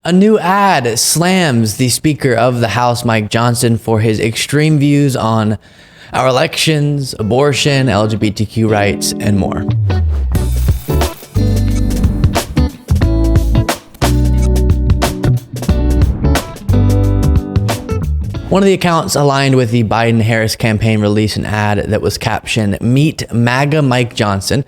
A new ad slams the Speaker of the House, Mike Johnson, for his extreme views on our elections, abortion, LGBTQ rights, and more. One of the accounts aligned with the Biden-Harris campaign released an ad that was captioned, "Meet MAGA Mike Johnson,"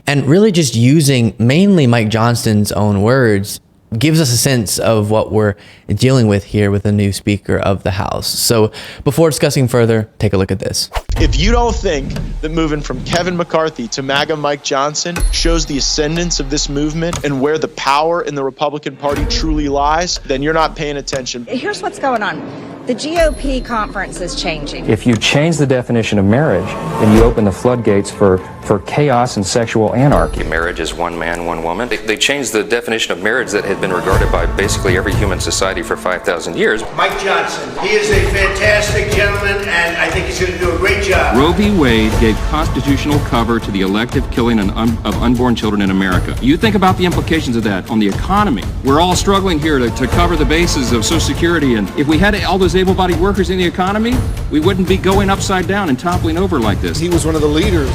and really just using mainly Mike Johnson's own words gives us a sense of what we're dealing with here with the new Speaker of the House. So before discussing further, take a look at this. If you don't think that moving from Kevin McCarthy to MAGA Mike Johnson shows the ascendance of this movement and where the power in the Republican Party truly lies, then you're not paying attention. Here's what's going on. The GOP conference is changing. If you change the definition of marriage, then you open the floodgates for chaos and sexual anarchy. Marriage is one man, one woman. They changed the definition of marriage that had been regarded by basically every human society for 5,000 years. Mike Johnson, he is a fantastic gentleman, and I think he's going to do a great job. Roe v. Wade gave constitutional cover to the elective killing of unborn children in America. You think about the implications of that on the economy. We're all struggling here to cover the bases of Social Security, and if we had all those able-bodied workers in the economy, we wouldn't be going upside down and toppling over like this. He was one of the leaders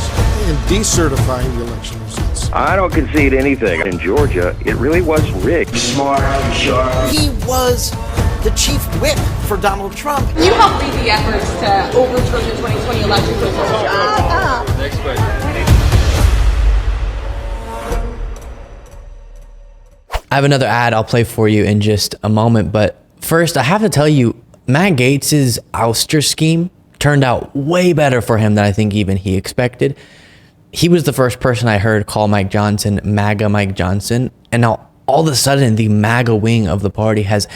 in decertifying the election results. I don't concede anything. In Georgia, it really was rigged. Smart, sharp. He was the chief whip for Donald Trump. You helped lead the efforts to overturn the 2020 election results. Next question. I have another ad I'll play for you in just a moment, but first I have to tell you, Matt Gaetz's ouster scheme turned out way better for him than I think even he expected. He was the first person I heard call Mike Johnson MAGA Mike Johnson, and now all of a sudden the MAGA wing of the party has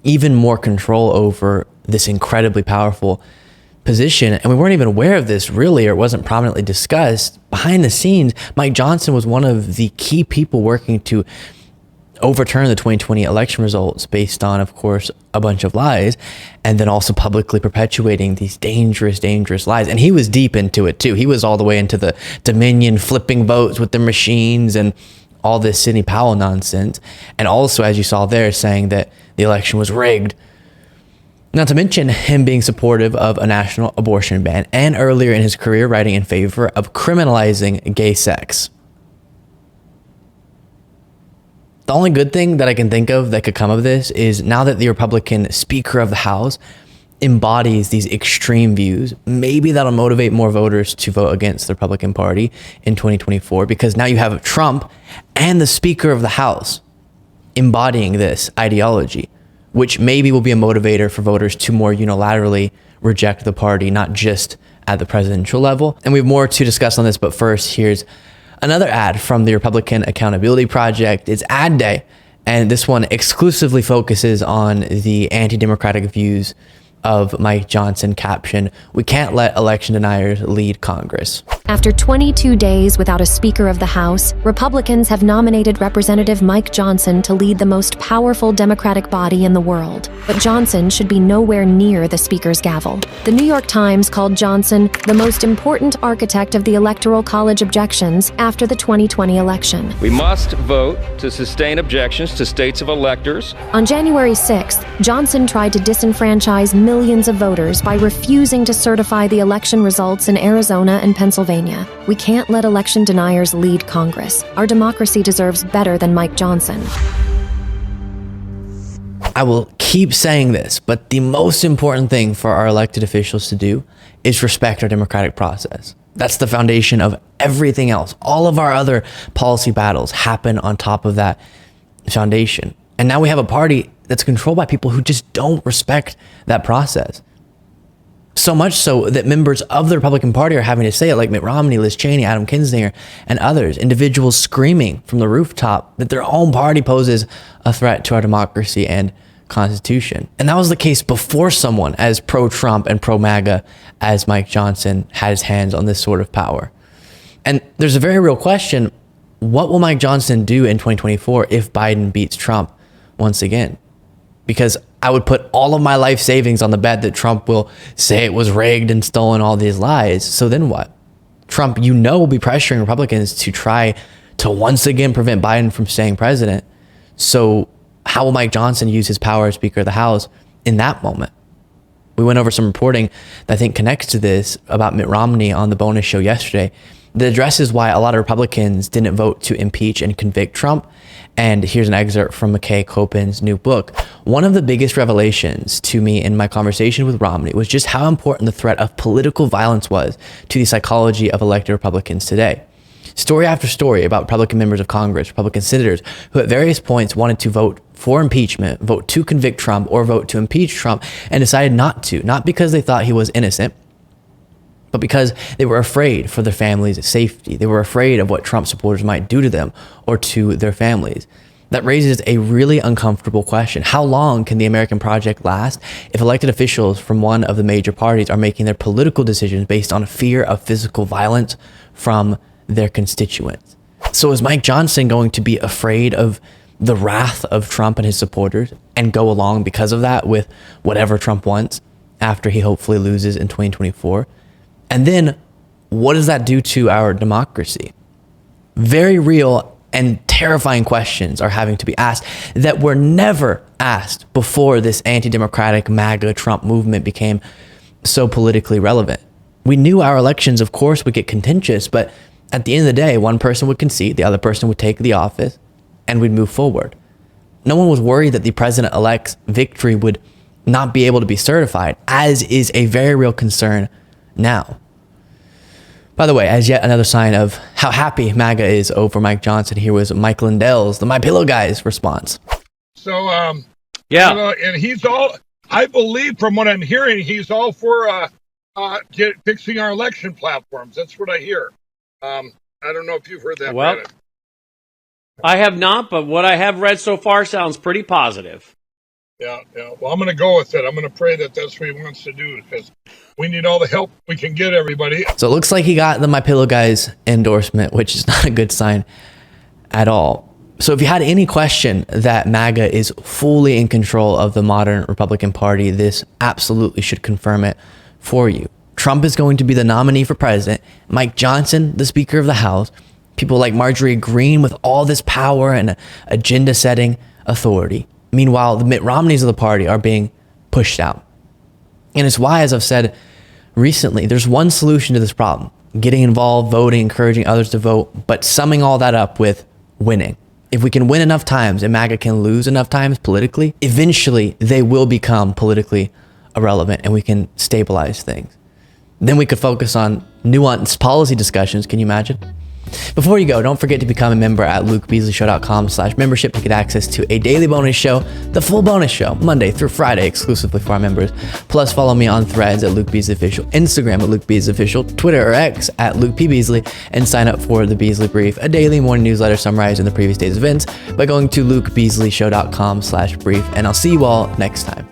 even more control over this incredibly powerful position, and we weren't even aware of this really, or it wasn't prominently discussed. Behind the scenes, Mike Johnson was one of the key people working to overturn the 2020 election results based on, of course, a bunch of lies, and then also publicly perpetuating these dangerous lies. And he was deep into it too. He was all the way into the Dominion flipping votes with the machines and all this Sidney Powell nonsense. And also, as you saw there, saying that the election was rigged. Not to mention him being supportive of a national abortion ban, and earlier in his career writing in favor of criminalizing gay sex. The only good thing that I can think of that could come of this is now that the Republican Speaker of the House embodies these extreme views, maybe that'll motivate more voters to vote against the Republican Party in 2024, because now you have Trump and the Speaker of the House embodying this ideology, which maybe will be a motivator for voters to more unilaterally reject the party, not just at the presidential level. And we have more to discuss on this, but first, here's another ad from the Republican Accountability Project. It's Ad Day, and this one exclusively focuses on the anti-democratic views of Mike Johnson, caption, "We can't let election deniers lead Congress." After 22 days without a Speaker of the House, Republicans have nominated Representative Mike Johnson to lead the most powerful Democratic body in the world. But Johnson should be nowhere near the Speaker's gavel. The New York Times called Johnson the most important architect of the Electoral College objections after the 2020 election. We must vote to sustain objections to states of electors. On January 6th, Johnson tried to disenfranchise millions of voters by refusing to certify the election results in Arizona and Pennsylvania. We can't let election deniers lead Congress. Our democracy deserves better than Mike Johnson. I will keep saying this, but the most important thing for our elected officials to do is respect our democratic process. That's the foundation of everything else. All of our other policy battles happen on top of that foundation. And now we have a party that's controlled by people who just don't respect that process. So much so that members of the Republican Party are having to say it, like Mitt Romney, Liz Cheney, Adam Kinzinger, and others, individuals screaming from the rooftop that their own party poses a threat to our democracy and Constitution. And that was the case before someone as pro-Trump and pro-MAGA as Mike Johnson had his hands on this sort of power. And there's a very real question, what will Mike Johnson do in 2024 if Biden beats Trump once again? Because I would put all of my life savings on the bet that Trump will say it was rigged and stolen all these lies. So then what? Trump, will be pressuring Republicans to try to once again prevent Biden from staying president. So how will Mike Johnson use his power as Speaker of the House in that moment? We went over some reporting that I think connects to this about Mitt Romney on the bonus show yesterday that addresses why a lot of Republicans didn't vote to impeach and convict Trump. And here's an excerpt from McKay Copen's new book. One of the biggest revelations to me in my conversation with Romney was just how important the threat of political violence was to the psychology of elected Republicans today. Story after story about Republican members of Congress, Republican senators, who at various points wanted to vote for impeachment, vote to convict Trump, or vote to impeach Trump, and decided not to, not because they thought he was innocent, but because they were afraid for their families' safety. They were afraid of what Trump supporters might do to them or to their families. That raises a really uncomfortable question. How long can the American project last if elected officials from one of the major parties are making their political decisions based on fear of physical violence from their constituents? So is Mike Johnson going to be afraid of the wrath of Trump and his supporters and go along because of that with whatever Trump wants after he hopefully loses in 2024? And then what does that do to our democracy? Very real and terrifying questions are having to be asked that were never asked before this anti-democratic MAGA Trump movement became so politically relevant. We knew our elections, of course, would get contentious, but at the end of the day, one person would concede, the other person would take the office, and we'd move forward. No one was worried that the president-elect's victory would not be able to be certified, as is a very real concern now. By the way, as yet another sign of how happy MAGA is over Mike Johnson, here was Mike Lindell's, the My Pillow Guy's response. So, and he's all, I believe from what I'm hearing, he's all for fixing our election platforms. That's what I hear. I don't know if you've heard that. Well, I have not, but what I have read so far sounds pretty positive. Yeah. Well, I'm going to go with it. I'm going to pray that that's what he wants to do, because we need all the help we can get, everybody. So it looks like he got the My Pillow Guy's endorsement, which is not a good sign at all. So if you had any question that MAGA is fully in control of the modern Republican Party, this absolutely should confirm it for you. Trump is going to be the nominee for president, Mike Johnson, the Speaker of the House, people like Marjorie Greene with all this power and agenda-setting authority. Meanwhile, the Mitt Romneys of the party are being pushed out. And it's why, as I've said recently, there's one solution to this problem: getting involved, voting, encouraging others to vote, but summing all that up with winning. If we can win enough times and MAGA can lose enough times politically, eventually they will become politically irrelevant and we can stabilize things. Then we could focus on nuanced policy discussions. Can you imagine? Before you go, don't forget to become a member at lukebeasleyshow.com/membership to get access to a daily bonus show, the full bonus show, Monday through Friday, exclusively for our members. Plus, follow me on Threads at Luke Beasley Official, Instagram at Luke Beasley Official, Twitter or X at Luke P. Beasley, and sign up for the Beasley Brief, a daily morning newsletter summarizing the previous day's events by going to lukebeasleyshow.com/brief. And I'll see you all next time.